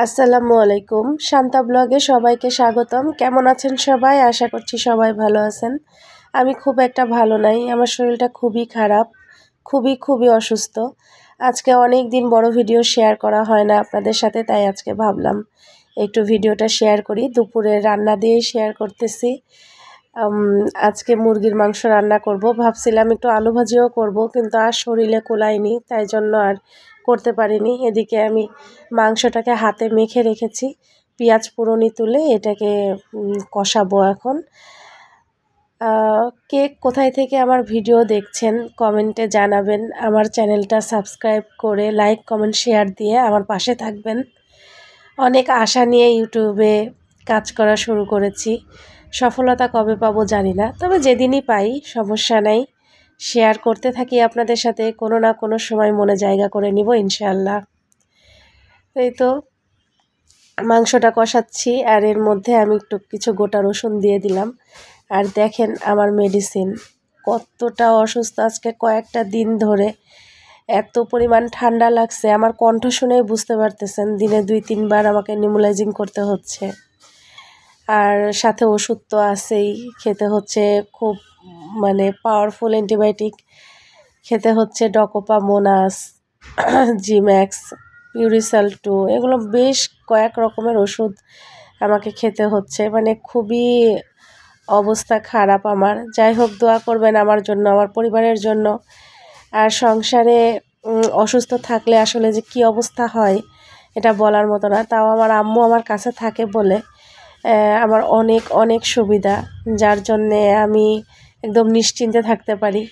আসসালামু আলাইকুম। শান্তা ব্লগে সবাইকে স্বাগতম। কেমন আছেন সবাই? আশা করছি সবাই ভালো আছেন। আমি খুব একটা ভালো নাই, আমার শরীরটা খুবই খারাপ, খুবই অসুস্থ। আজকে অনেক দিন বড় ভিডিও শেয়ার করা হয় না আপনাদের সাথে, তাই আজকে ভাবলাম একটু ভিডিওটা শেয়ার করি। দুপুরে রান্না দিয়েই শেয়ার করতেছি। আজকে মুরগির মাংস রান্না করব, ভাবছিলাম একটু আলু ভাজিও করব, কিন্তু আর শরীরে কোলায়নি, তাই জন্য আর করতে পারিনি। এদিকে আমি মাংসটাকে হাতে মেখে রেখেছি, পেঁয়াজ ফোড়নি তুলে এটাকে কষাবো এখন। কে কোথায় থেকে আমার ভিডিও দেখছেন কমেন্টে জানাবেন। আমার চ্যানেলটা সাবস্ক্রাইব করে লাইক কমেন্ট শেয়ার দিয়ে আমার পাশে থাকবেন। অনেক আশা নিয়ে ইউটিউবে কাজ করা শুরু করেছি, সফলতা কবে পাবো জানি না, তবে যেদিনই পাই সমস্যা নাই, শেয়ার করতে থাকি আপনাদের সাথে, কোনো না কোনো সময় মনে জায়গা করে নিব ইনশাআল্লাহ। এই তো মাংসটা কষাচ্ছি, আর এর মধ্যে আমি একটু কিছু গোটা রসুন দিয়ে দিলাম। আর দেখেন আমার মেডিসিন কতটা অসুস্থ, আজকে কয়েকটা দিন ধরে এত পরিমাণ ঠান্ডা লাগছে, আমার কণ্ঠ শুনেই বুঝতে পারতেছেন। দিনে 2-3 বার আমাকে নিউমোলাইজিং করতে হচ্ছে, আর সাথে ওষুধ তো আছেই, খেতে হচ্ছে খুব পাওয়ারফুল অ্যান্টিবায়োটিক খেতে হচ্ছে, ডকোপা মোনাস, জিম্যাক্স, পিউরিসাল 2, এগুলো বেশ কয়েক রকমের ওষুধ আমাকে খেতে হচ্ছে। খুবই অবস্থা খারাপ আমার। যাই হোক, দোয়া করবেন আমার জন্য, আমার পরিবারের জন্য। আর সংসারে অসুস্থ থাকলে আসলে যে কী অবস্থা হয় এটা বলার মতো না। তাও আমার আম্মু আমার কাছে থাকে বলে আমার অনেক সুবিধা, যার জন্যে আমি একদম নিশ্চিন্তে থাকতে পারি।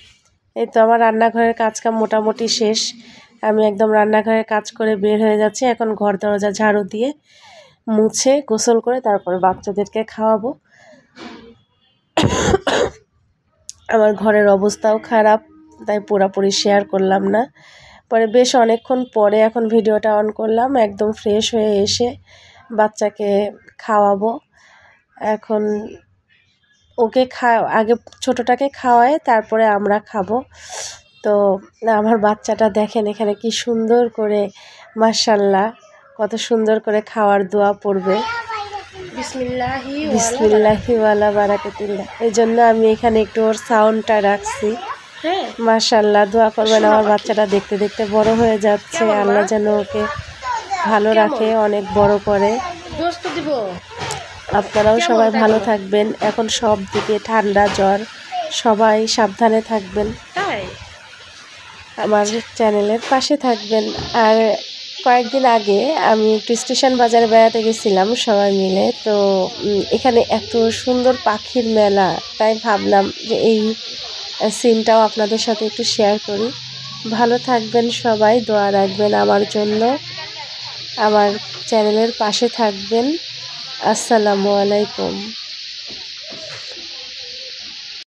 এই তো আমার রান্নাঘরের কাজকাম মোটামুটি শেষ, আমি একদম রান্নাঘরের কাজ করে বের হয়ে যাচ্ছি। এখন ঘর দরজা ঝাড়ু দিয়ে মুছে গোসল করে তারপরে বাচ্চাদেরকে খাওয়াবো। আমার ঘরের অবস্থাও খারাপ, তাই পুরোপুরি শেয়ার করলাম না। পরে বেশ অনেকক্ষণ পরে এখন ভিডিওটা অন করলাম, একদম ফ্রেশ হয়ে এসে বাচ্চাকে খাওয়াবো। এখন ওকে আগে ছোটোটাকে খাওয়ায় তারপরে আমরা খাবো। তো আমার বাচ্চাটা দেখেন এখানে কি সুন্দর করে, মাশাআল্লাহ, কত সুন্দর করে খাওয়ার দোয়া পড়বে, বিসমিল্লাহি ওয়ালা বারাকাতুল্লাহ। এই জন্য আমি এখানে একটু ওর সাউন্ডটা রাখছি। মাশাআল্লাহ, দোয়া করবেন, আমার বাচ্চাটা দেখতে দেখতে বড় হয়ে যাচ্ছে, আল্লাহ যেন ওকে ভালো রাখে, অনেক বড় করে। আপনারাও সবাই ভালো থাকবেন। এখন সব দিকে ঠান্ডা জ্বর, সবাই সাবধানে থাকবেন, আমার চ্যানেলের পাশে থাকবেন। আর কয়েকদিন আগে আমি একটু স্টেশন বাজারে বেড়াতে গেছিলাম সবাই মিলে, তো এখানে এত সুন্দর পাখির মেলা, তাই ভাবলাম যে এই সিনটাও আপনাদের সাথে একটু শেয়ার করি। ভালো থাকবেন সবাই, দোয়া রাখবেন আমার জন্য, আমার চ্যানেলের পাশে থাকবেন। আসসালামু আলাইকুম।